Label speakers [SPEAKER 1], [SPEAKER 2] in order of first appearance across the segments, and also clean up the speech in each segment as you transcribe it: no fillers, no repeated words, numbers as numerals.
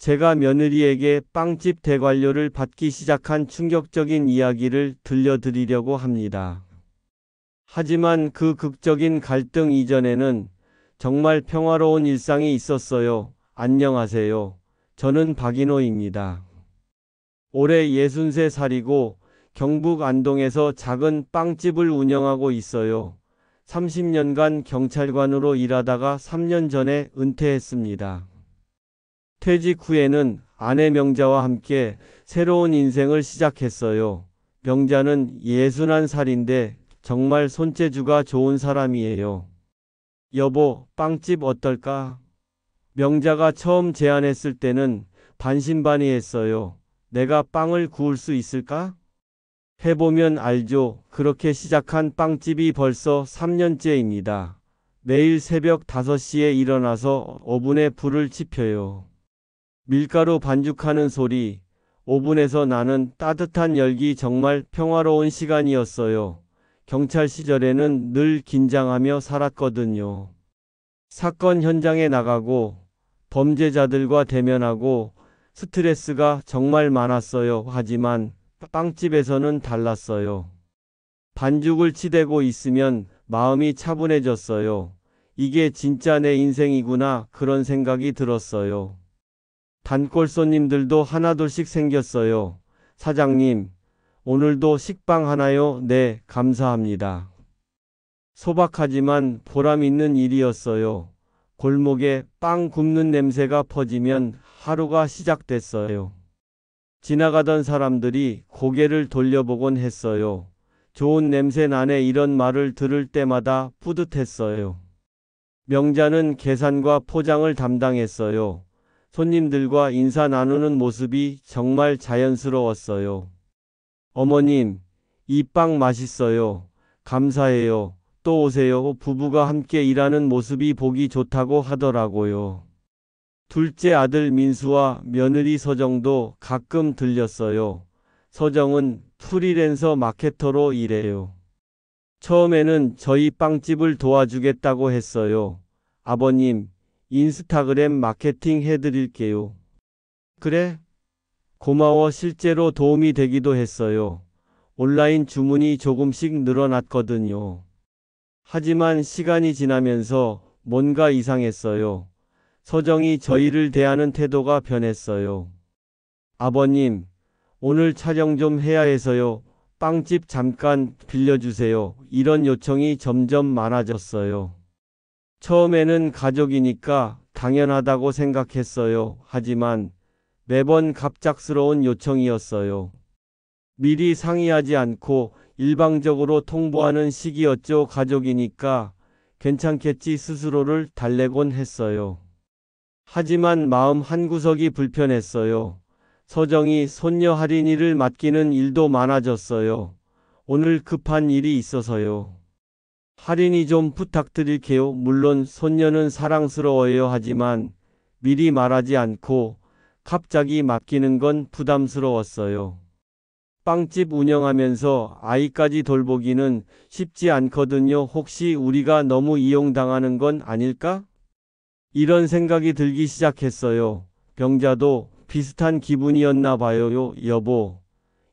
[SPEAKER 1] 제가 며느리에게 빵집 대관료를 받기 시작한 충격적인 이야기를 들려드리려고 합니다. 하지만 그 극적인 갈등 이전에는 정말 평화로운 일상이 있었어요. 안녕하세요. 저는 박인호입니다. 올해 63살이고 경북 안동에서 작은 빵집을 운영하고 있어요. 30년간 경찰관으로 일하다가 3년 전에 은퇴했습니다. 퇴직 후에는 아내 명자와 함께 새로운 인생을 시작했어요. 명자는 61살인데 정말 손재주가 좋은 사람이에요. 여보, 빵집 어떨까? 명자가 처음 제안했을 때는 반신반의했어요. 내가 빵을 구울 수 있을까? 해보면 알죠. 그렇게 시작한 빵집이 벌써 3년째입니다. 매일 새벽 5시에 일어나서 오븐에 불을 지펴요. 밀가루 반죽하는 소리, 오븐에서 나는 따뜻한 열기 정말 평화로운 시간이었어요. 경찰 시절에는 늘 긴장하며 살았거든요. 사건 현장에 나가고 범죄자들과 대면하고 스트레스가 정말 많았어요. 하지만 빵집에서는 달랐어요. 반죽을 치대고 있으면 마음이 차분해졌어요. 이게 진짜 내 인생이구나 그런 생각이 들었어요. 단골 손님들도 하나둘씩 생겼어요. 사장님, 오늘도 식빵 하나요? 네, 감사합니다. 소박하지만 보람 있는 일이었어요. 골목에 빵 굽는 냄새가 퍼지면 하루가 시작됐어요. 지나가던 사람들이 고개를 돌려보곤 했어요. 좋은 냄새 나네 이런 말을 들을 때마다 뿌듯했어요. 명자는 계산과 포장을 담당했어요. 손님들과 인사 나누는 모습이 정말 자연스러웠어요. 어머님, 이 빵 맛있어요. 감사해요. 또 오세요. 부부가 함께 일하는 모습이 보기 좋다고 하더라고요. 둘째 아들 민수와 며느리 서정도 가끔 들렸어요. 서정은 프리랜서 마케터로 일해요. 처음에는 저희 빵집을 도와주겠다고 했어요. 아버님, 인스타그램 마케팅 해드릴게요. 그래? 고마워. 실제로 도움이 되기도 했어요. 온라인 주문이 조금씩 늘어났거든요. 하지만 시간이 지나면서 뭔가 이상했어요. 서정이 저희를 대하는 태도가 변했어요. 아버님, 오늘 촬영 좀 해야 해서요. 빵집 잠깐 빌려주세요. 이런 요청이 점점 많아졌어요. 처음에는 가족이니까 당연하다고 생각했어요. 하지만 매번 갑작스러운 요청이었어요. 미리 상의하지 않고 일방적으로 통보하는 식이었죠. 가족이니까 괜찮겠지 스스로를 달래곤 했어요. 하지만 마음 한구석이 불편했어요. 서정이 손녀 할인이를 맡기는 일도 많아졌어요. 오늘 급한 일이 있어서요. 할인이 좀 부탁드릴게요. 물론 손녀는 사랑스러워요. 하지만 미리 말하지 않고 갑자기 맡기는 건 부담스러웠어요. 빵집 운영하면서 아이까지 돌보기는 쉽지 않거든요. 혹시 우리가 너무 이용당하는 건 아닐까? 이런 생각이 들기 시작했어요. 병자도 비슷한 기분이었나 봐요. 여보,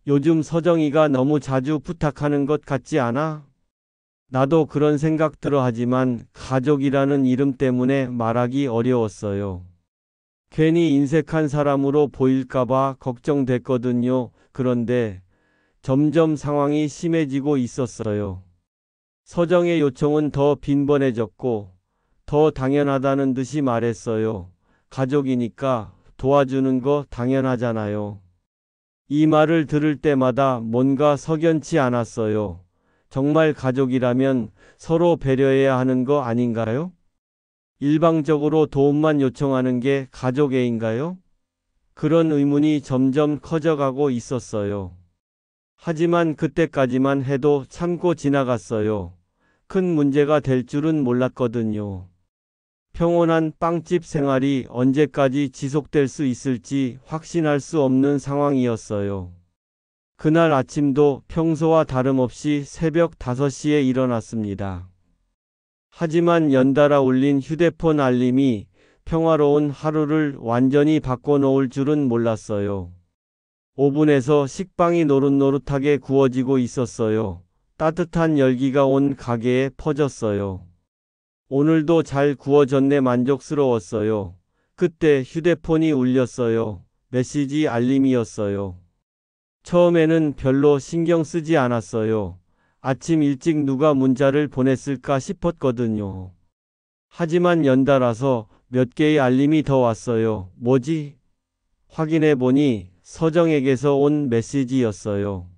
[SPEAKER 1] 요즘 서정이가 너무 자주 부탁하는 것 같지 않아? 나도 그런 생각 들어. 하지만 가족이라는 이름 때문에 말하기 어려웠어요. 괜히 인색한 사람으로 보일까봐 걱정됐거든요. 그런데 점점 상황이 심해지고 있었어요. 서정의 요청은 더 빈번해졌고 더 당연하다는 듯이 말했어요. 가족이니까 도와주는 거 당연하잖아요. 이 말을 들을 때마다 뭔가 석연치 않았어요. 정말 가족이라면 서로 배려해야 하는 거 아닌가요? 일방적으로 도움만 요청하는 게 가족애인가요? 그런 의문이 점점 커져가고 있었어요. 하지만 그때까지만 해도 참고 지나갔어요. 큰 문제가 될 줄은 몰랐거든요. 평온한 빵집 생활이 언제까지 지속될 수 있을지 확신할 수 없는 상황이었어요. 그날 아침도 평소와 다름없이 새벽 5시에 일어났습니다. 하지만 연달아 울린 휴대폰 알림이 평화로운 하루를 완전히 바꿔놓을 줄은 몰랐어요. 오븐에서 식빵이 노릇노릇하게 구워지고 있었어요. 따뜻한 열기가 온 가게에 퍼졌어요. 오늘도 잘 구워졌네 만족스러웠어요. 그때 휴대폰이 울렸어요. 메시지 알림이었어요. 처음에는 별로 신경 쓰지 않았어요. 아침 일찍 누가 문자를 보냈을까 싶었거든요. 하지만 연달아서 몇 개의 알림이 더 왔어요. 뭐지? 확인해 보니 서정에게서 온 메시지였어요.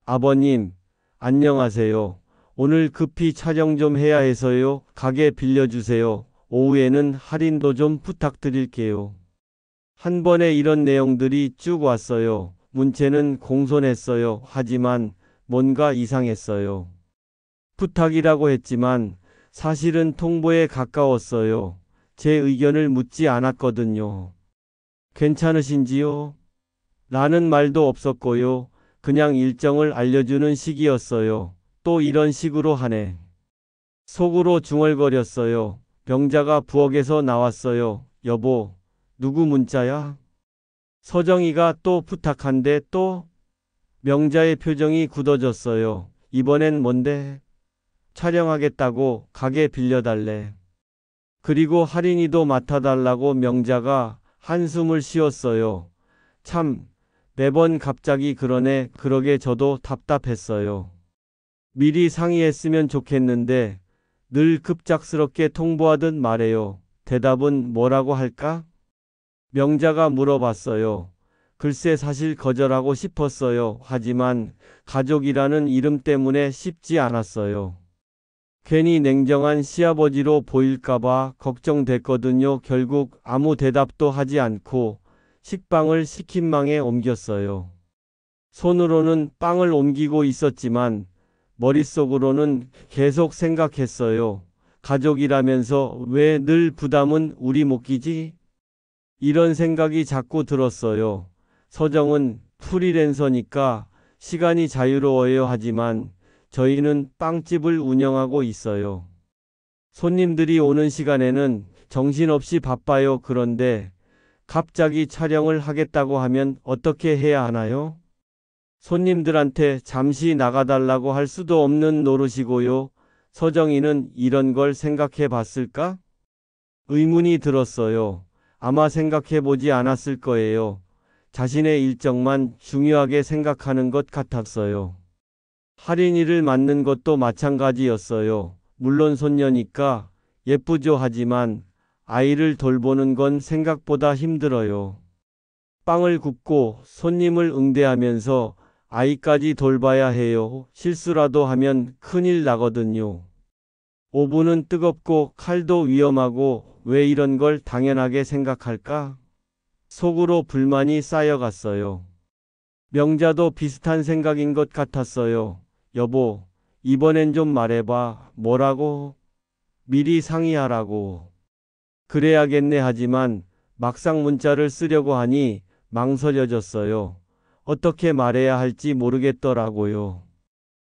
[SPEAKER 1] 아버님, 안녕하세요. 오늘 급히 촬영 좀 해야 해서요. 가게 빌려주세요. 오후에는 할인도 좀 부탁드릴게요. 한 번에 이런 내용들이 쭉 왔어요. 문체는 공손했어요. 하지만 뭔가 이상했어요. 부탁이라고 했지만 사실은 통보에 가까웠어요. 제 의견을 묻지 않았거든요. 괜찮으신지요? 라는 말도 없었고요. 그냥 일정을 알려주는 식이었어요. 또 이런 식으로 하네. 속으로 중얼거렸어요. 명자가 부엌에서 나왔어요. 여보, 누구 문자야? 서정이가 또 부탁한데 또? 명자의 표정이 굳어졌어요. 이번엔 뭔데? 촬영하겠다고 가게 빌려달래. 그리고 할인이도 맡아달라고 명자가 한숨을 쉬었어요. 참, 매번 갑자기 그러네. 그러게 저도 답답했어요. 미리 상의했으면 좋겠는데 늘 급작스럽게 통보하듯 말해요. 대답은 뭐라고 할까? 명자가 물어봤어요. 글쎄 사실 거절하고 싶었어요. 하지만 가족이라는 이름 때문에 쉽지 않았어요. 괜히 냉정한 시아버지로 보일까봐 걱정됐거든요. 결국 아무 대답도 하지 않고 식빵을 식힌망에 옮겼어요. 손으로는 빵을 옮기고 있었지만 머릿속으로는 계속 생각했어요. 가족이라면서 왜 늘 부담은 우리 몫이지? 이런 생각이 자꾸 들었어요. 서정은 프리랜서니까 시간이 자유로워요 하지만 저희는 빵집을 운영하고 있어요. 손님들이 오는 시간에는 정신없이 바빠요. 그런데 갑자기 촬영을 하겠다고 하면 어떻게 해야 하나요? 손님들한테 잠시 나가달라고 할 수도 없는 노릇이고요. 서정이는 이런 걸 생각해 봤을까? 의문이 들었어요. 아마 생각해 보지 않았을 거예요. 자신의 일정만 중요하게 생각하는 것 같았어요. 할인이를 맡는 것도 마찬가지였어요. 물론 손녀니까 예쁘죠 하지만 아이를 돌보는 건 생각보다 힘들어요. 빵을 굽고 손님을 응대하면서 아이까지 돌봐야 해요. 실수라도 하면 큰일 나거든요. 오븐은 뜨겁고 칼도 위험하고 왜 이런 걸 당연하게 생각할까? 속으로 불만이 쌓여갔어요. 명자도 비슷한 생각인 것 같았어요. 여보, 이번엔 좀 말해봐. 뭐라고? 미리 상의하라고. 그래야겠네 하지만 막상 문자를 쓰려고 하니 망설여졌어요. 어떻게 말해야 할지 모르겠더라고요.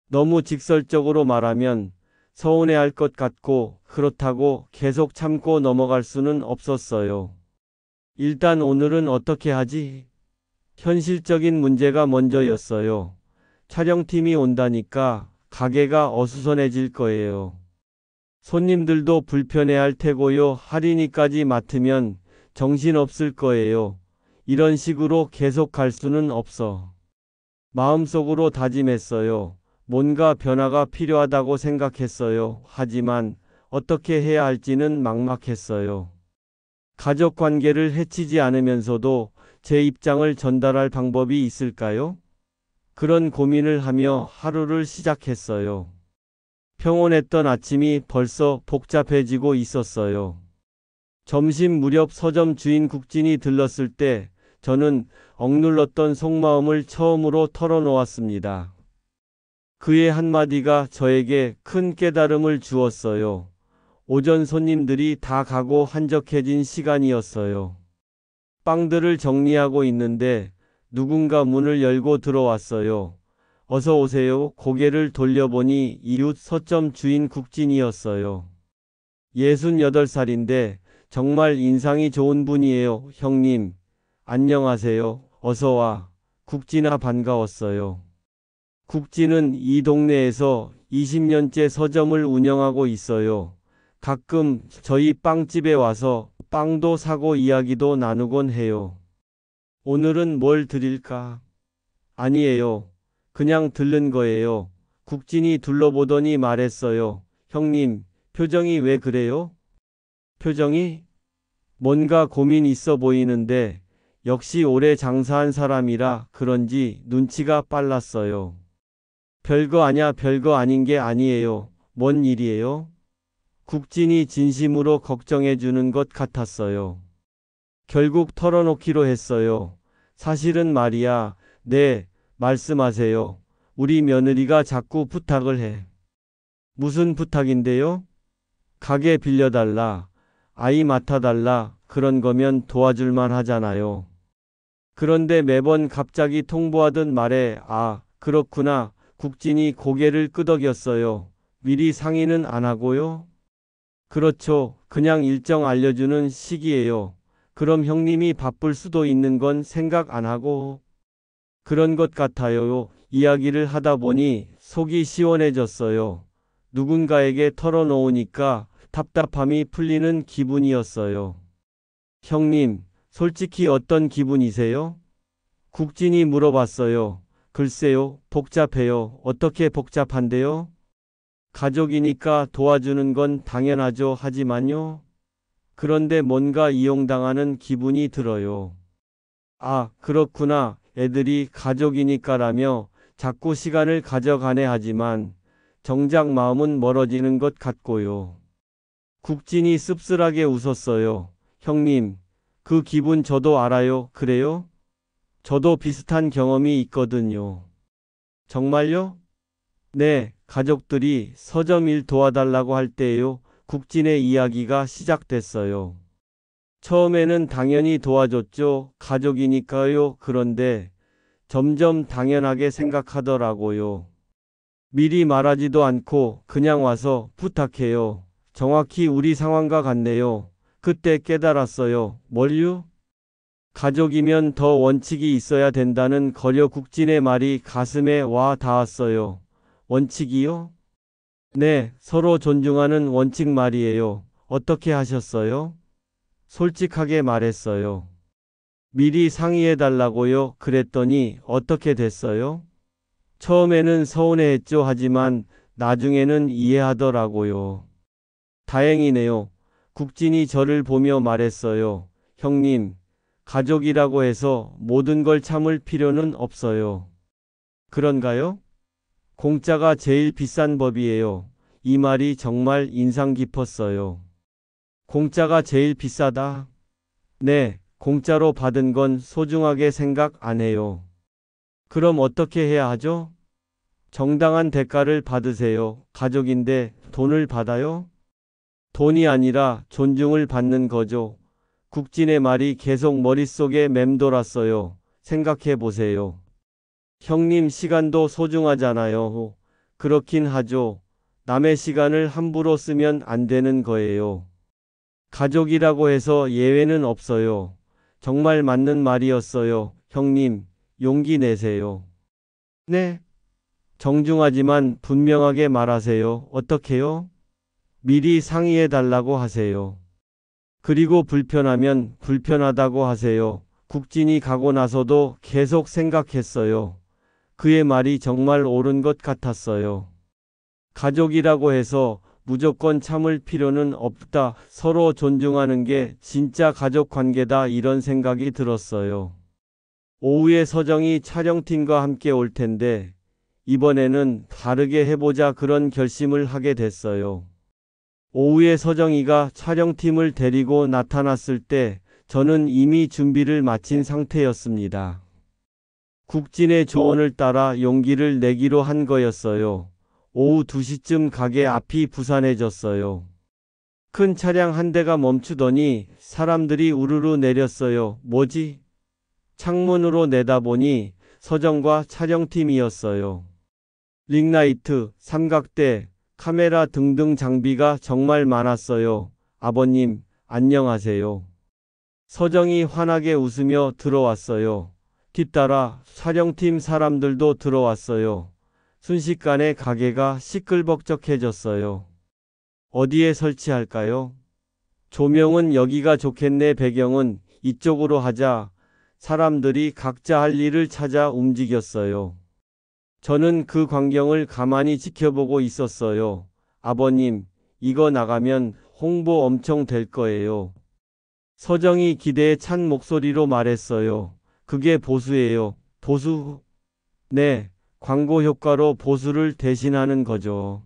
[SPEAKER 1] 너무 직설적으로 말하면 서운해할 것 같고 그렇다고 계속 참고 넘어갈 수는 없었어요. 일단 오늘은 어떻게 하지? 현실적인 문제가 먼저였어요. 촬영팀이 온다니까 가게가 어수선해질 거예요. 손님들도 불편해할 테고요. 할인이까지 맡으면 정신없을 거예요. 이런 식으로 계속 갈 수는 없어. 마음속으로 다짐했어요. 뭔가 변화가 필요하다고 생각했어요. 하지만 어떻게 해야 할지는 막막했어요. 가족 관계를 해치지 않으면서도 제 입장을 전달할 방법이 있을까요? 그런 고민을 하며 하루를 시작했어요. 평온했던 아침이 벌써 복잡해지고 있었어요. 점심 무렵 서점 주인 국진이 들렀을 때 저는 억눌렀던 속마음을 처음으로 털어놓았습니다. 그의 한마디가 저에게 큰 깨달음을 주었어요. 오전 손님들이 다 가고 한적해진 시간이었어요. 빵들을 정리하고 있는데 누군가 문을 열고 들어왔어요. 어서 오세요. 고개를 돌려보니 이웃 서점 주인 국진이었어요. 68살인데 정말 인상이 좋은 분이에요. 형님, 안녕하세요. 어서와. 국진아 반가웠어요. 국진은 이 동네에서 20년째 서점을 운영하고 있어요. 가끔 저희 빵집에 와서 빵도 사고 이야기도 나누곤 해요. 오늘은 뭘 드릴까? 아니에요. 그냥 들른 거예요. 국진이 둘러보더니 말했어요. 형님, 표정이 왜 그래요? 표정이? 뭔가 고민 있어 보이는데 역시 오래 장사한 사람이라 그런지 눈치가 빨랐어요. 별거 아닌 게 아니에요. 뭔 일이에요? 국진이 진심으로 걱정해 주는 것 같았어요. 결국 털어놓기로 했어요. 사실은 말이야. 네, 말씀하세요. 우리 며느리가 자꾸 부탁을 해. 무슨 부탁인데요? 가게 빌려달라. 아이 맡아달라. 그런 거면 도와줄만 하잖아요. 그런데 매번 갑자기 통보하던 말에 그렇구나. 국진이 고개를 끄덕였어요. 미리 상의는 안 하고요? 그렇죠. 그냥 일정 알려주는 식이에요. 그럼 형님이 바쁠 수도 있는 건 생각 안 하고 그런 것 같아요. 이야기를 하다 보니 속이 시원해졌어요. 누군가에게 털어놓으니까 답답함이 풀리는 기분이었어요. 형님, 솔직히 어떤 기분이세요? 국진이 물어봤어요. 글쎄요, 복잡해요. 어떻게 복잡한데요? 가족이니까 도와주는 건 당연하죠. 하지만요. 그런데 뭔가 이용당하는 기분이 들어요. 그렇구나. 애들이 가족이니까라며 자꾸 시간을 가져가네 하지만 정작 마음은 멀어지는 것 같고요. 국진이 씁쓸하게 웃었어요. 형님, 그 기분 저도 알아요. 그래요? 저도 비슷한 경험이 있거든요. 정말요? 네, 가족들이 서점 일 도와달라고 할 때에요. 국진의 이야기가 시작됐어요. 처음에는 당연히 도와줬죠. 가족이니까요. 그런데 점점 당연하게 생각하더라고요. 미리 말하지도 않고 그냥 와서 부탁해요. 정확히 우리 상황과 같네요. 그때 깨달았어요. 뭘요? 가족이면 더 원칙이 있어야 된다는 거려 국진의 말이 가슴에 와 닿았어요. 원칙이요? 네, 서로 존중하는 원칙 말이에요. 어떻게 하셨어요? 솔직하게 말했어요. 미리 상의해달라고요. 그랬더니 어떻게 됐어요? 처음에는 서운해했죠. 하지만 나중에는 이해하더라고요. 다행이네요. 국진이 저를 보며 말했어요. 형님, 가족이라고 해서 모든 걸 참을 필요는 없어요. 그런가요? 공짜가 제일 비싼 법이에요. 이 말이 정말 인상 깊었어요. 공짜가 제일 비싸다? 네, 공짜로 받은 건 소중하게 생각 안 해요. 그럼 어떻게 해야 하죠? 정당한 대가를 받으세요. 가족인데 돈을 받아요? 돈이 아니라 존중을 받는 거죠. 국진의 말이 계속 머릿속에 맴돌았어요. 생각해 보세요. 형님 시간도 소중하잖아요. 그렇긴 하죠. 남의 시간을 함부로 쓰면 안 되는 거예요. 가족이라고 해서 예외는 없어요. 정말 맞는 말이었어요. 형님, 용기 내세요. 네. 정중하지만 분명하게 말하세요. 어떻게요? 미리 상의해 달라고 하세요. 그리고 불편하면 불편하다고 하세요. 국진이 가고 나서도 계속 생각했어요. 그의 말이 정말 옳은 것 같았어요. 가족이라고 해서 무조건 참을 필요는 없다. 서로 존중하는 게 진짜 가족 관계다. 이런 생각이 들었어요. 오후에 서정이 촬영팀과 함께 올 텐데 이번에는 다르게 해보자 그런 결심을 하게 됐어요. 오후에 서정이가 촬영팀을 데리고 나타났을 때 저는 이미 준비를 마친 상태였습니다. 국진의 조언을 따라 용기를 내기로 한 거였어요. 오후 2시쯤 가게 앞이 부산해졌어요. 큰 차량 한 대가 멈추더니 사람들이 우르르 내렸어요. 뭐지? 창문으로 내다보니 서정과 촬영팀이었어요. 링라이트, 삼각대, 카메라 등등 장비가 정말 많았어요. 아버님, 안녕하세요. 서정이 환하게 웃으며 들어왔어요. 뒤따라 촬영팀 사람들도 들어왔어요. 순식간에 가게가 시끌벅적해졌어요. 어디에 설치할까요? 조명은 여기가 좋겠네. 배경은 이쪽으로 하자. 사람들이 각자 할 일을 찾아 움직였어요. 저는 그 광경을 가만히 지켜보고 있었어요. 아버님, 이거 나가면 홍보 엄청 될 거예요. 서정이 기대에 찬 목소리로 말했어요. 그게 보수예요. 보수? 네, 광고 효과로 보수를 대신하는 거죠.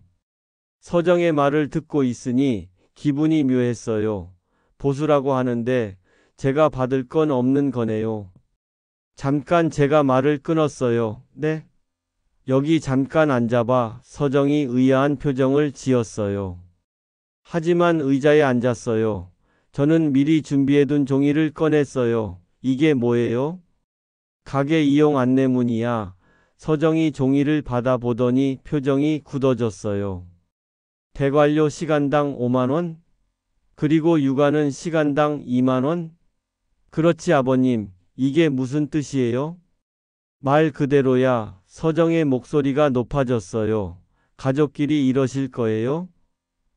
[SPEAKER 1] 서정의 말을 듣고 있으니 기분이 묘했어요. 보수라고 하는데 제가 받을 건 없는 거네요. 잠깐 제가 말을 끊었어요. 네? 여기 잠깐 앉아봐. 서정이 의아한 표정을 지었어요. 하지만 의자에 앉았어요. 저는 미리 준비해둔 종이를 꺼냈어요. 이게 뭐예요? 가게 이용 안내문이야. 서정이 종이를 받아보더니 표정이 굳어졌어요. 대관료 시간당 5만 원? 그리고 육아는 시간당 2만 원? 그렇지 아버님, 이게 무슨 뜻이에요? 말 그대로야. 서정의 목소리가 높아졌어요. 가족끼리 이러실 거예요?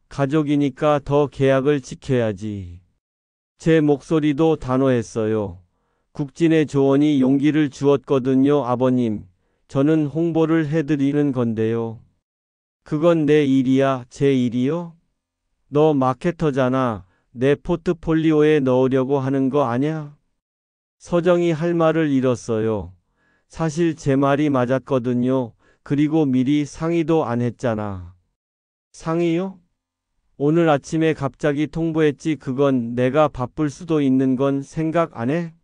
[SPEAKER 1] 가족이니까 더 계약을 지켜야지. 제 목소리도 단호했어요. 국진의 조언이 용기를 주었거든요, 아버님. 저는 홍보를 해드리는 건데요. 그건 내 일이야, 제 일이요? 너 마케터잖아. 내 포트폴리오에 넣으려고 하는 거 아냐? 서정이 할 말을 잃었어요. 사실 제 말이 맞았거든요. 그리고 미리 상의도 안 했잖아. 상의요? 오늘 아침에 갑자기 통보했지. 그건 내가 바쁠 수도 있는 건 생각 안 해?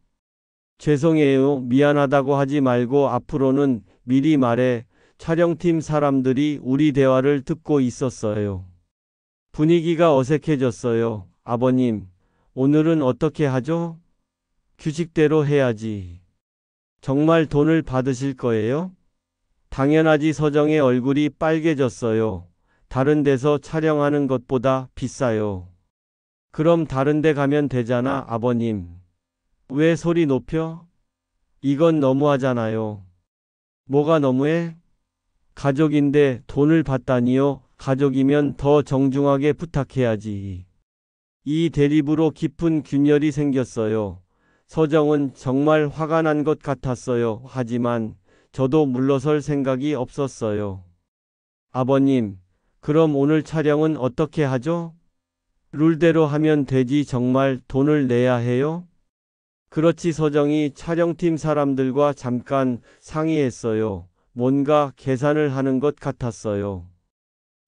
[SPEAKER 1] 죄송해요. 미안하다고 하지 말고 앞으로는 미리 말해. 촬영팀 사람들이 우리 대화를 듣고 있었어요. 분위기가 어색해졌어요. 아버님, 오늘은 어떻게 하죠? 규칙대로 해야지. 정말 돈을 받으실 거예요? 당연하지. 서정의 얼굴이 빨개졌어요. 다른 데서 촬영하는 것보다 비싸요. 그럼 다른 데 가면 되잖아, 아버님. 왜 소리 높여? 이건 너무하잖아요. 뭐가 너무해? 가족인데 돈을 받다니요? 가족이면 더 정중하게 부탁해야지. 이 대립으로 깊은 균열이 생겼어요. 서정은 정말 화가 난 것 같았어요. 하지만 저도 물러설 생각이 없었어요. 아버님, 그럼 오늘 촬영은 어떻게 하죠? 룰대로 하면 되지. 정말 돈을 내야 해요? 그렇지. 서정이 촬영팀 사람들과 잠깐 상의했어요. 뭔가 계산을 하는 것 같았어요.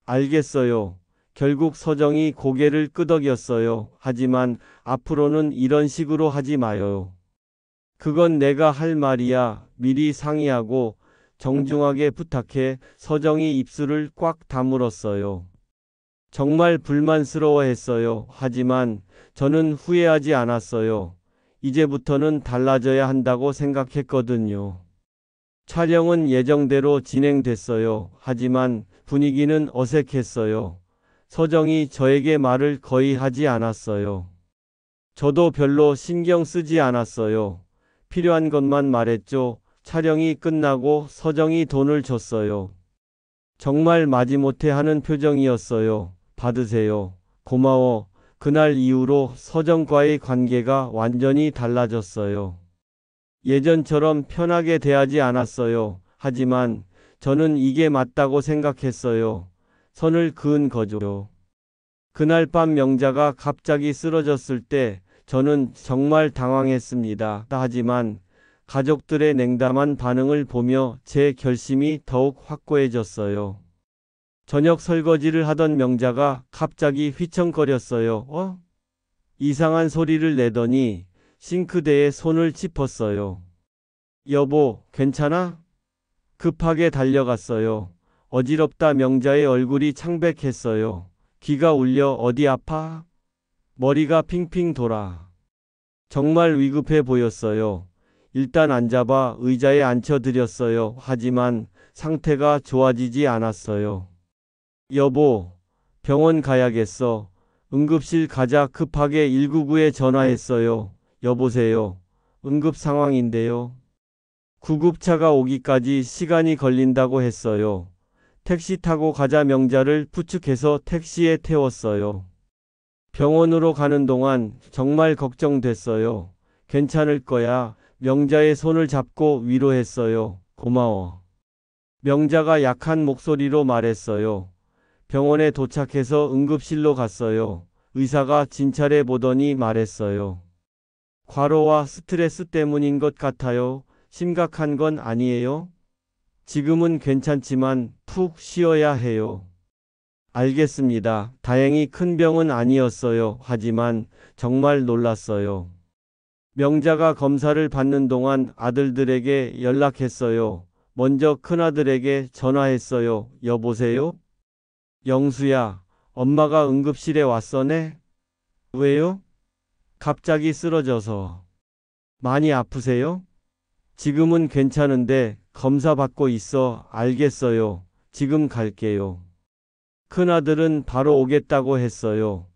[SPEAKER 1] 알겠어요. 결국 서정이 고개를 끄덕였어요. 하지만 앞으로는 이런 식으로 하지 마요. 그건 내가 할 말이야. 미리 상의하고 정중하게 부탁해. 서정이 입술을 꽉 다물었어요. 정말 불만스러워했어요. 하지만 저는 후회하지 않았어요. 이제부터는 달라져야 한다고 생각했거든요. 촬영은 예정대로 진행됐어요. 하지만 분위기는 어색했어요. 서정이 저에게 말을 거의 하지 않았어요. 저도 별로 신경 쓰지 않았어요. 필요한 것만 말했죠. 촬영이 끝나고 서정이 돈을 줬어요. 정말 마지못해 하는 표정이었어요. 받으세요. 고마워. 그날 이후로 서정과의 관계가 완전히 달라졌어요. 예전처럼 편하게 대하지 않았어요. 하지만 저는 이게 맞다고 생각했어요. 선을 그은 거죠. 그날 밤 명자가 갑자기 쓰러졌을 때 저는 정말 당황했습니다. 하지만 가족들의 냉담한 반응을 보며 제 결심이 더욱 확고해졌어요. 저녁 설거지를 하던 명자가 갑자기 휘청거렸어요. 이상한 소리를 내더니 싱크대에 손을 짚었어요. 여보, 괜찮아? 급하게 달려갔어요. 어지럽다. 명자의 얼굴이 창백했어요. 귀가 울려. 어디 아파? 머리가 핑핑 돌아. 정말 위급해 보였어요. 일단 앉아봐. 의자에 앉혀드렸어요. 하지만 상태가 좋아지지 않았어요. 여보, 병원 가야겠어. 응급실 가자 급하게 199에 전화했어요. 여보세요. 응급 상황인데요. 구급차가 오기까지 시간이 걸린다고 했어요. 택시 타고 가자 명자를 부축해서 택시에 태웠어요. 병원으로 가는 동안 정말 걱정됐어요. 괜찮을 거야. 명자의 손을 잡고 위로했어요. 고마워. 명자가 약한 목소리로 말했어요. 병원에 도착해서 응급실로 갔어요. 의사가 진찰해 보더니 말했어요. 과로와 스트레스 때문인 것 같아요. 심각한 건 아니에요? 지금은 괜찮지만 푹 쉬어야 해요. 알겠습니다. 다행히 큰 병은 아니었어요. 하지만 정말 놀랐어요. 명자가 검사를 받는 동안 아들들에게 연락했어요. 먼저 큰아들에게 전화했어요. 여보세요? 영수야, 엄마가 응급실에 왔어네? 왜요? 갑자기 쓰러져서. 많이 아프세요? 지금은 괜찮은데 검사 받고 있어. 알겠어요. 지금 갈게요. 큰아들은 바로 오겠다고 했어요.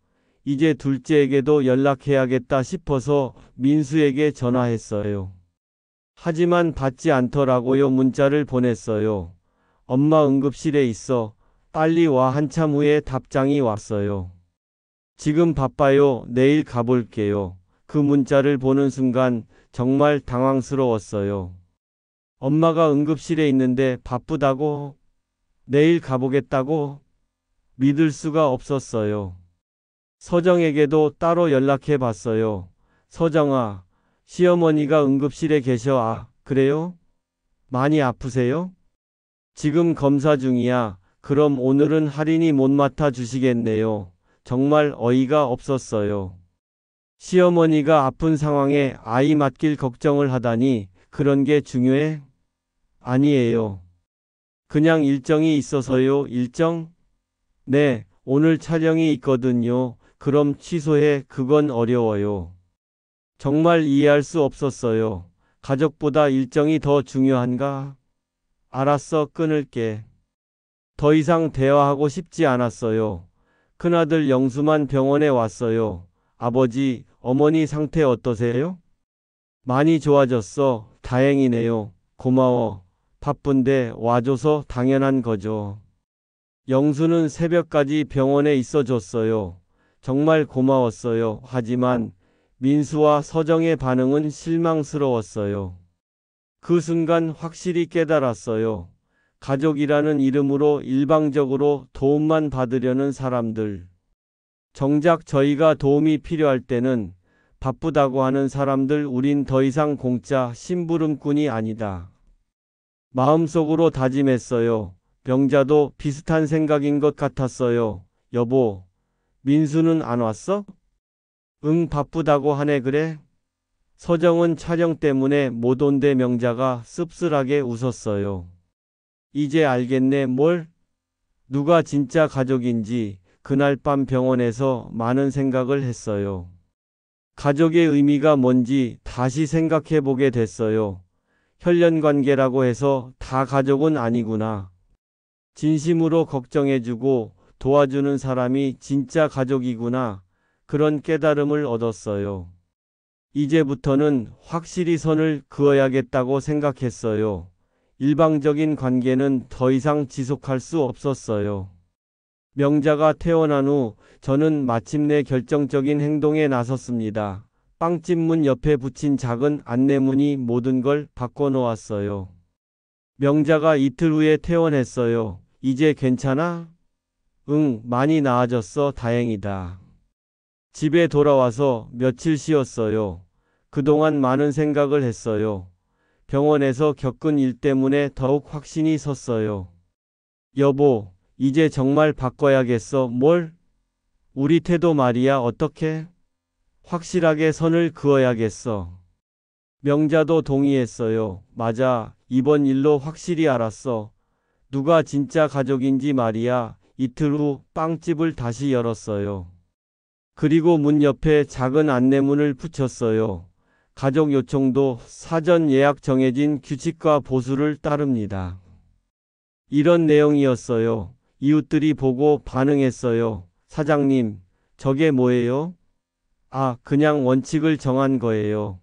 [SPEAKER 1] 이제 둘째에게도 연락해야겠다 싶어서 민수에게 전화했어요. 하지만 받지 않더라고요. 문자를 보냈어요. 엄마 응급실에 있어. 빨리 와. 한참 후에 답장이 왔어요. 지금 바빠요. 내일 가볼게요. 그 문자를 보는 순간 정말 당황스러웠어요. 엄마가 응급실에 있는데 바쁘다고? 내일 가보겠다고? 믿을 수가 없었어요. 서정에게도 따로 연락해 봤어요. 서정아, 시어머니가 응급실에 계셔. 아, 그래요? 많이 아프세요? 지금 검사 중이야. 그럼 오늘은 할인이 못 맡아 주시겠네요. 정말 어이가 없었어요. 시어머니가 아픈 상황에 아이 맡길 걱정을 하다니 그런 게 중요해? 아니에요. 그냥 일정이 있어서요. 일정? 네, 오늘 촬영이 있거든요. 그럼 취소해. 그건 어려워요. 정말 이해할 수 없었어요. 가족보다 일정이 더 중요한가? 알았어, 끊을게. 더 이상 대화하고 싶지 않았어요. 큰아들 영수만 병원에 왔어요. 아버지, 어머니 상태 어떠세요? 많이 좋아졌어. 다행이네요. 고마워. 바쁜데 와줘서 당연한 거죠. 영수는 새벽까지 병원에 있어줬어요. 정말 고마웠어요. 하지만 민수와 서정의 반응은 실망스러웠어요. 그 순간 확실히 깨달았어요. 가족이라는 이름으로 일방적으로 도움만 받으려는 사람들. 정작 저희가 도움이 필요할 때는 바쁘다고 하는 사람들. 우린 더 이상 공짜 심부름꾼이 아니다. 마음속으로 다짐했어요. 명자도 비슷한 생각인 것 같았어요. 여보, 민수는 안 왔어? 응, 바쁘다고 하네. 그래? 서정은 촬영 때문에 못 온대. 명자가 씁쓸하게 웃었어요. 이제 알겠네. 뭘? 누가 진짜 가족인지. 그날 밤 병원에서 많은 생각을 했어요. 가족의 의미가 뭔지 다시 생각해 보게 됐어요. 혈연관계라고 해서 다 가족은 아니구나. 진심으로 걱정해주고 도와주는 사람이 진짜 가족이구나. 그런 깨달음을 얻었어요. 이제부터는 확실히 선을 그어야겠다고 생각했어요. 일방적인 관계는 더 이상 지속할 수 없었어요. 명자가 태어난 후 저는 마침내 결정적인 행동에 나섰습니다. 빵집 문 옆에 붙인 작은 안내문이 모든 걸 바꿔놓았어요. 명자가 이틀 후에 퇴원했어요. 이제 괜찮아? 응, 많이 나아졌어. 다행이다. 집에 돌아와서 며칠 쉬었어요. 그동안 많은 생각을 했어요. 병원에서 겪은 일 때문에 더욱 확신이 섰어요. 여보, 이제 정말 바꿔야겠어. 뭘? 우리 태도 말이야. 어떻게? 확실하게 선을 그어야겠어. 명자도 동의했어요. 맞아. 이번 일로 확실히 알았어. 누가 진짜 가족인지 말이야. 이틀 후 빵집을 다시 열었어요. 그리고 문 옆에 작은 안내문을 붙였어요. 가족 요청도 사전 예약 정해진 규칙과 보수를 따릅니다. 이런 내용이었어요. 이웃들이 보고 반응했어요. 사장님, 저게 뭐예요? 아, 그냥 원칙을 정한 거예요.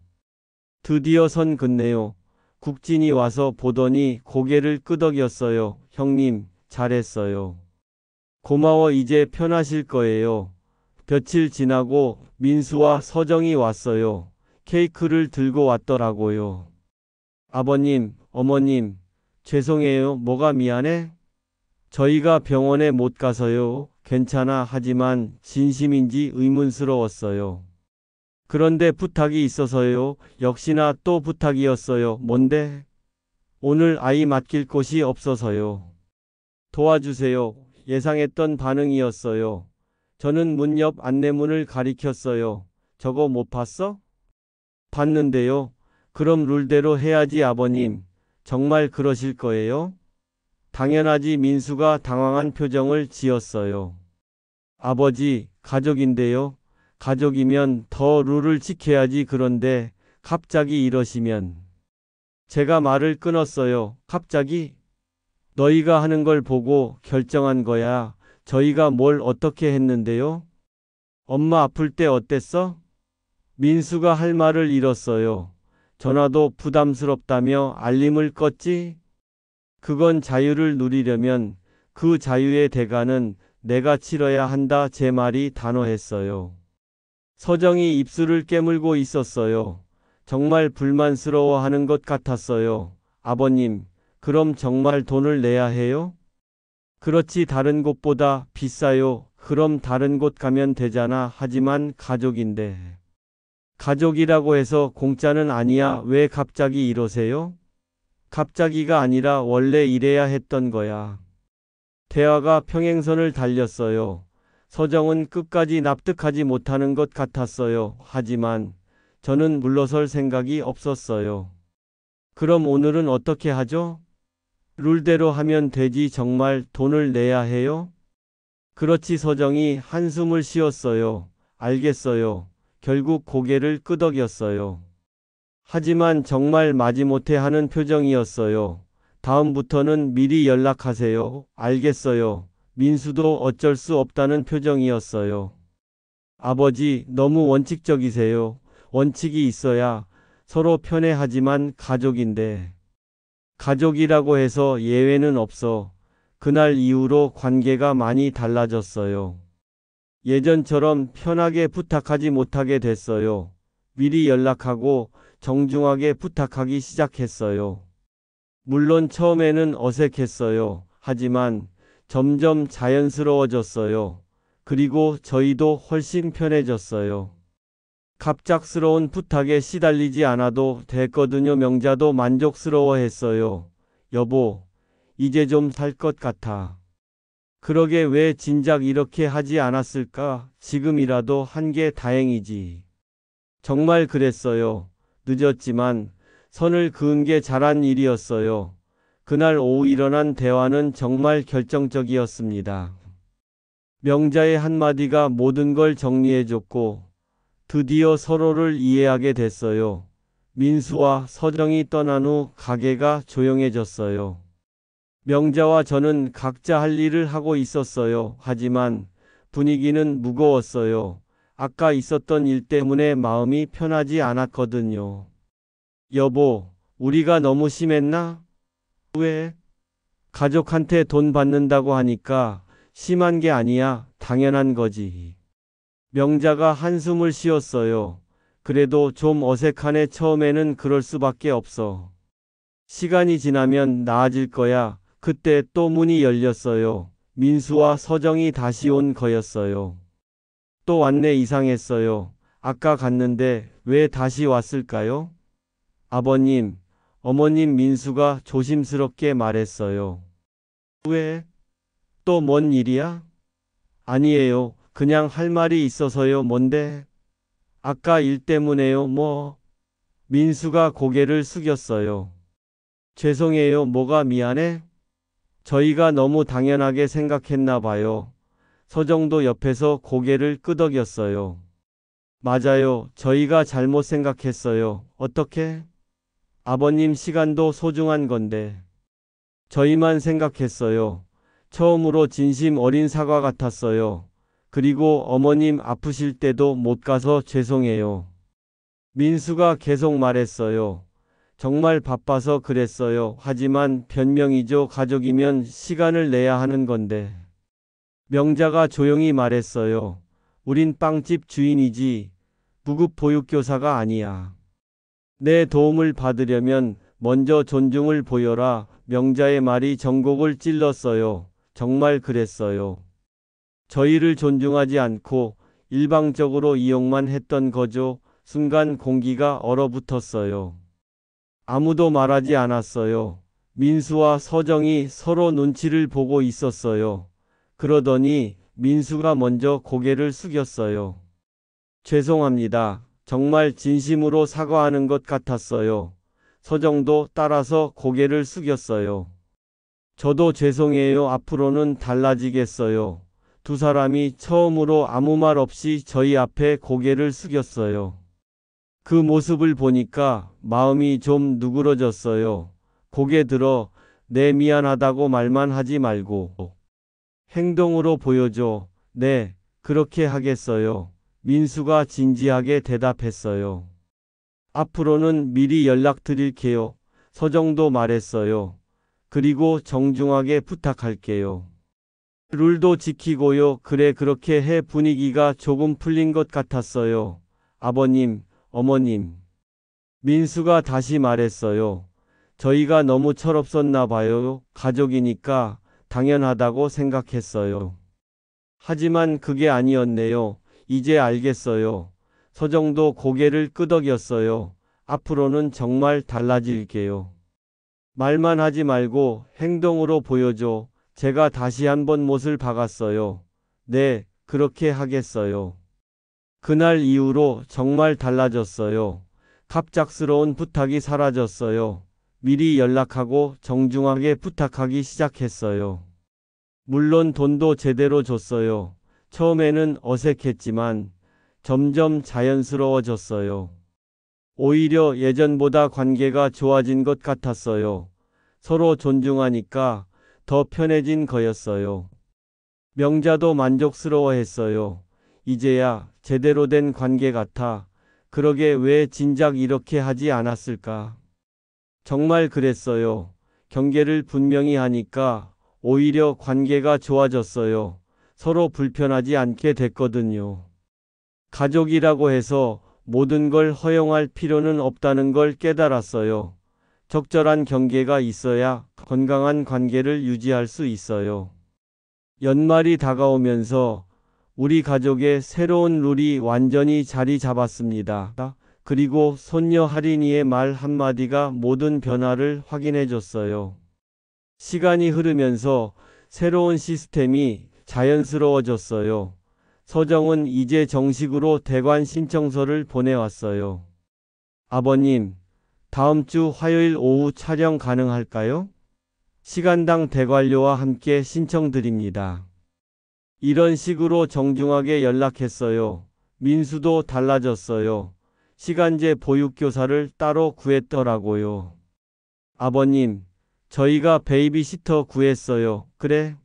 [SPEAKER 1] 드디어 선 긋네요. 국진이 와서 보더니 고개를 끄덕였어요. 형님, 잘했어요. 고마워, 이제 편하실 거예요. 며칠 지나고 민수와 서정이 왔어요. 케이크를 들고 왔더라고요. 아버님, 어머님, 죄송해요. 뭐가 미안해? 저희가 병원에 못 가서요. 괜찮아. 하지만 진심인지 의문스러웠어요. 그런데 부탁이 있어서요. 역시나 또 부탁이었어요. 뭔데? 오늘 아이 맡길 곳이 없어서요. 도와주세요. 예상했던 반응이었어요. 저는 문 옆 안내문을 가리켰어요. 저거 못 봤어? 봤는데요. 그럼 룰대로 해야지 아버님. 정말 그러실 거예요? 당연하지. 민수가 당황한 표정을 지었어요. 아버지, 가족인데요. 가족이면 더 룰을 지켜야지. 그런데 갑자기 이러시면. 제가 말을 끊었어요. 갑자기? 너희가 하는 걸 보고 결정한 거야. 저희가 뭘 어떻게 했는데요? 엄마 아플 때 어땠어? 민수가 할 말을 잃었어요. 전화도 부담스럽다며 알림을 껐지? 그건 자유를 누리려면 그 자유의 대가는 내가 치러야 한다. 제 말이 단호했어요. 서정이 입술을 깨물고 있었어요. 정말 불만스러워하는 것 같았어요. 아버님, 그럼 정말 돈을 내야 해요? 그렇지, 다른 곳보다 비싸요. 그럼 다른 곳 가면 되잖아. 하지만 가족인데. 가족이라고 해서 공짜는 아니야. 왜 갑자기 이러세요? 갑자기가 아니라 원래 이래야 했던 거야. 대화가 평행선을 달렸어요. 서정은 끝까지 납득하지 못하는 것 같았어요. 하지만 저는 물러설 생각이 없었어요. 그럼 오늘은 어떻게 하죠? 룰대로 하면 되지. 정말 돈을 내야 해요? 그렇지. 서정이 한숨을 쉬었어요. 알겠어요. 결국 고개를 끄덕였어요. 하지만 정말 마지못해 하는 표정이었어요. 다음부터는 미리 연락하세요. 알겠어요. 민수도 어쩔 수 없다는 표정이었어요. 아버지, 너무 원칙적이세요. 원칙이 있어야 서로 편해하지만 가족인데. 가족이라고 해서 예외는 없어. 그날 이후로 관계가 많이 달라졌어요. 예전처럼 편하게 부탁하지 못하게 됐어요. 미리 연락하고 정중하게 부탁하기 시작했어요. 물론 처음에는 어색했어요. 하지만 점점 자연스러워졌어요. 그리고 저희도 훨씬 편해졌어요. 갑작스러운 부탁에 시달리지 않아도 됐거든요. 명자도 만족스러워했어요. 여보, 이제 좀 살 것 같아. 그러게 왜 진작 이렇게 하지 않았을까? 지금이라도 한 게 다행이지. 정말 그랬어요. 늦었지만 선을 그은 게 잘한 일이었어요. 그날 오후 일어난 대화는 정말 결정적이었습니다. 명자의 한마디가 모든 걸 정리해줬고 드디어 서로를 이해하게 됐어요. 민수와 서정이 떠난 후 가게가 조용해졌어요. 명자와 저는 각자 할 일을 하고 있었어요. 하지만 분위기는 무거웠어요. 아까 있었던 일 때문에 마음이 편하지 않았거든요. 여보, 우리가 너무 심했나? 왜? 가족한테 돈 받는다고 하니까 심한 게 아니야. 당연한 거지. 명자가 한숨을 쉬었어요. 그래도 좀 어색하네. 처음에는 그럴 수밖에 없어. 시간이 지나면 나아질 거야. 그때 또 문이 열렸어요. 민수와 서정이 다시 온 거였어요. 또 왔네. 이상했어요. 아까 갔는데 왜 다시 왔을까요? 아버님, 어머님. 민수가 조심스럽게 말했어요. 왜? 또 뭔 일이야? 아니에요. 그냥 할 말이 있어서요. 뭔데? 아까 일 때문에요. 뭐? 민수가 고개를 숙였어요. 죄송해요. 뭐가 미안해? 저희가 너무 당연하게 생각했나 봐요. 서정도 옆에서 고개를 끄덕였어요. 맞아요. 저희가 잘못 생각했어요. 어떻게? 아버님 시간도 소중한 건데. 저희만 생각했어요. 처음으로 진심 어린 사과 같았어요. 그리고 어머님 아프실 때도 못 가서 죄송해요. 민수가 계속 말했어요. 정말 바빠서 그랬어요. 하지만 변명이죠. 가족이면 시간을 내야 하는 건데. 명자가 조용히 말했어요. 우린 빵집 주인이지 무급 보육교사가 아니야. 내 도움을 받으려면 먼저 존중을 보여라. 명자의 말이 전곡을 찔렀어요. 정말 그랬어요. 저희를 존중하지 않고 일방적으로 이용만 했던 거죠. 순간 공기가 얼어붙었어요. 아무도 말하지 않았어요. 민수와 서정이 서로 눈치를 보고 있었어요. 그러더니 민수가 먼저 고개를 숙였어요. 죄송합니다. 정말 진심으로 사과하는 것 같았어요. 서정도 따라서 고개를 숙였어요. 저도 죄송해요. 앞으로는 달라지겠어요. 두 사람이 처음으로 아무 말 없이 저희 앞에 고개를 숙였어요. 그 모습을 보니까 마음이 좀 누그러졌어요. 고개 들어 내 미안하다고 말만 하지 말고 행동으로 보여줘. 네, 그렇게 하겠어요. 민수가 진지하게 대답했어요. 앞으로는 미리 연락드릴게요. 서정도 말했어요. 그리고 정중하게 부탁할게요. 룰도 지키고요. 그래, 그렇게 해. 분위기가 조금 풀린 것 같았어요. 아버님, 어머님. 민수가 다시 말했어요. 저희가 너무 철없었나 봐요. 가족이니까 당연하다고 생각했어요. 하지만 그게 아니었네요. 이제 알겠어요. 서정도 고개를 끄덕였어요. 앞으로는 정말 달라질게요. 말만 하지 말고 행동으로 보여줘. 제가 다시 한번 못을 박았어요. 네, 그렇게 하겠어요. 그날 이후로 정말 달라졌어요. 갑작스러운 부탁이 사라졌어요. 미리 연락하고 정중하게 부탁하기 시작했어요. 물론 돈도 제대로 줬어요. 처음에는 어색했지만 점점 자연스러워졌어요. 오히려 예전보다 관계가 좋아진 것 같았어요. 서로 존중하니까 더 편해진 거였어요. 명자도 만족스러워했어요. 이제야 제대로 된 관계 같아. 그러게 왜 진작 이렇게 하지 않았을까? 정말 그랬어요. 경계를 분명히 하니까 오히려 관계가 좋아졌어요. 서로 불편하지 않게 됐거든요. 가족이라고 해서 모든 걸 허용할 필요는 없다는 걸 깨달았어요. 적절한 경계가 있어야 건강한 관계를 유지할 수 있어요. 연말이 다가오면서 우리 가족의 새로운 룰이 완전히 자리 잡았습니다. 그리고 손녀 할인이의 말 한마디가 모든 변화를 확인해 줬어요. 시간이 흐르면서 새로운 시스템이 자연스러워졌어요. 서정은 이제 정식으로 대관 신청서를 보내왔어요. 아버님, 다음 주 화요일 오후 촬영 가능할까요? 시간당 대관료와 함께 신청드립니다. 이런 식으로 정중하게 연락했어요. 민수도 달라졌어요. 시간제 보육교사를 따로 구했더라고요. 아버님, 저희가 베이비시터 구했어요. 그래?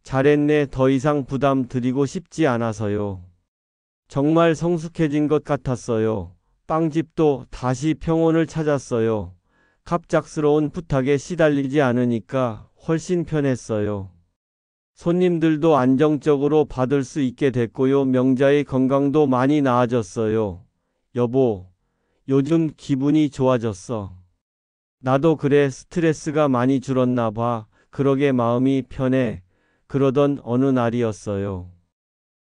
[SPEAKER 1] 잘했네. 더 이상 부담 드리고 싶지 않아서요. 정말 성숙해진 것 같았어요. 빵집도 다시 평온을 찾았어요. 갑작스러운 부탁에 시달리지 않으니까 훨씬 편했어요. 손님들도 안정적으로 받을 수 있게 됐고요. 명자의 건강도 많이 나아졌어요. 여보, 요즘 기분이 좋아졌어. 나도 그래. 스트레스가 많이 줄었나 봐. 그러게 마음이 편해. 그러던 어느 날이었어요.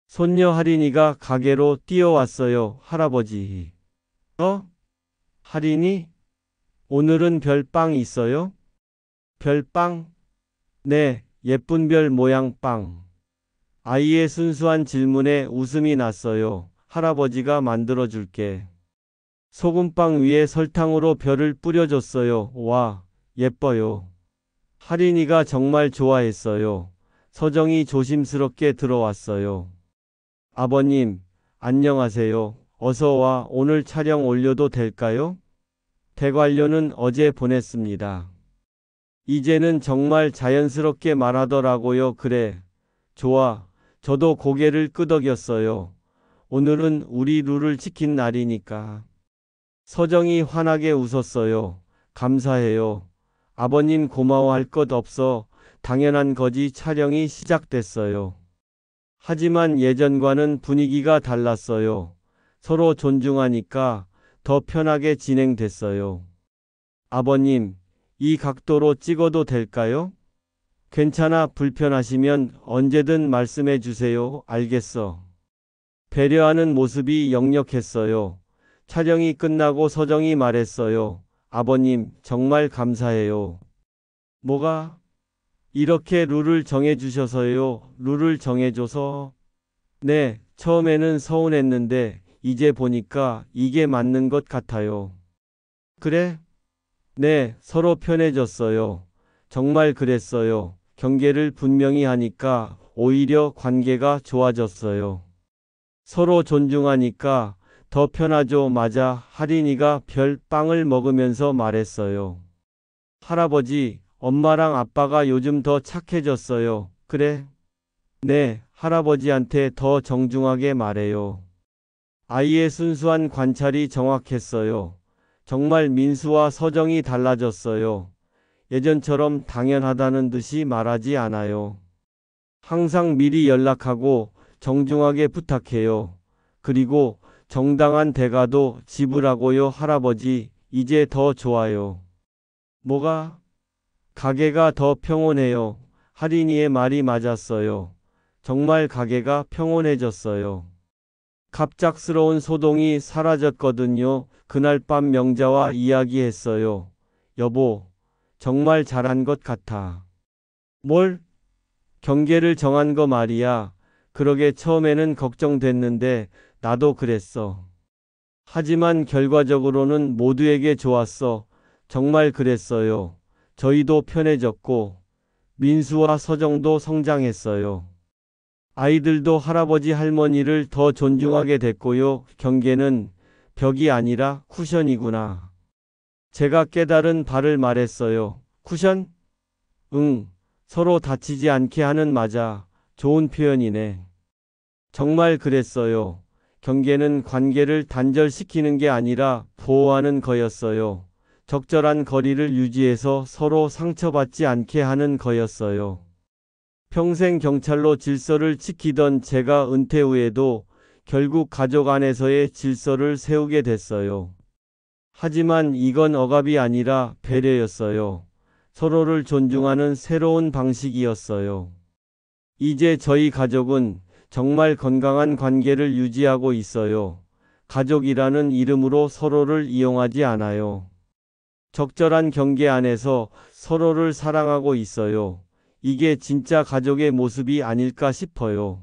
[SPEAKER 1] 손녀 할인이가 가게로 뛰어왔어요. 할아버지. 할인이? 오늘은 별빵 있어요? 별빵? 네, 예쁜 별 모양 빵. 아이의 순수한 질문에 웃음이 났어요. 할아버지가 만들어줄게. 소금빵 위에 설탕으로 별을 뿌려줬어요. 와, 예뻐요. 할인이가 정말 좋아했어요. 서정이 조심스럽게 들어왔어요. 아버님, 안녕하세요. 어서 와. 오늘 촬영 올려도 될까요? 대관료는 어제 보냈습니다. 이제는 정말 자연스럽게 말하더라고요. 그래. 좋아. 저도 고개를 끄덕였어요. 오늘은 우리 룰을 지킨 날이니까. 서정이 환하게 웃었어요. 감사해요. 아버님 고마워할 것 없어. 당연한 거지. 촬영이 시작됐어요. 하지만 예전과는 분위기가 달랐어요. 서로 존중하니까 더 편하게 진행됐어요. 아버님, 이 각도로 찍어도 될까요? 괜찮아. 불편하시면 언제든 말씀해 주세요. 알겠어. 배려하는 모습이 역력했어요. 촬영이 끝나고 서정이 말했어요. 아버님, 정말 감사해요. 뭐가? 이렇게 룰을 정해주셔서요. 룰을 정해줘서. 네, 처음에는 서운했는데 이제 보니까 이게 맞는 것 같아요. 그래? 네, 서로 편해졌어요. 정말 그랬어요. 경계를 분명히 하니까 오히려 관계가 좋아졌어요. 서로 존중하니까 더 편하죠. 맞아. 할인이가 별 빵을 먹으면서 말했어요. 할아버지, 엄마랑 아빠가 요즘 더 착해졌어요. 그래? 네, 할아버지한테 더 정중하게 말해요. 아이의 순수한 관찰이 정확했어요. 정말 민수와 서정이 달라졌어요. 예전처럼 당연하다는 듯이 말하지 않아요. 항상 미리 연락하고 정중하게 부탁해요. 그리고 정당한 대가도 지불하고요. 할아버지, 이제 더 좋아요. 뭐가? 가게가 더 평온해요. 할인이의 말이 맞았어요. 정말 가게가 평온해졌어요. 갑작스러운 소동이 사라졌거든요. 그날 밤 명자와 이야기했어요. 여보, 정말 잘한 것 같아. 뭘? 경계를 정한 거 말이야. 그러게 처음에는 걱정됐는데 나도 그랬어. 하지만 결과적으로는 모두에게 좋았어. 정말 그랬어요. 저희도 편해졌고 민수와 서정도 성장했어요. 아이들도 할아버지 할머니를 더 존중하게 됐고요. 경계는 벽이 아니라 쿠션이구나. 제가 깨달은 바를 말했어요. 쿠션? 응. 서로 다치지 않게 하는 맞아. 좋은 표현이네. 정말 그랬어요. 경계는 관계를 단절시키는 게 아니라 보호하는 거였어요. 적절한 거리를 유지해서 서로 상처받지 않게 하는 거였어요. 평생 경찰로 질서를 지키던 제가 은퇴 후에도 결국 가족 안에서의 질서를 세우게 됐어요. 하지만 이건 억압이 아니라 배려였어요. 서로를 존중하는 새로운 방식이었어요. 이제 저희 가족은 정말 건강한 관계를 유지하고 있어요. 가족이라는 이름으로 서로를 이용하지 않아요. 적절한 경계 안에서 서로를 사랑하고 있어요. 이게 진짜 가족의 모습이 아닐까 싶어요.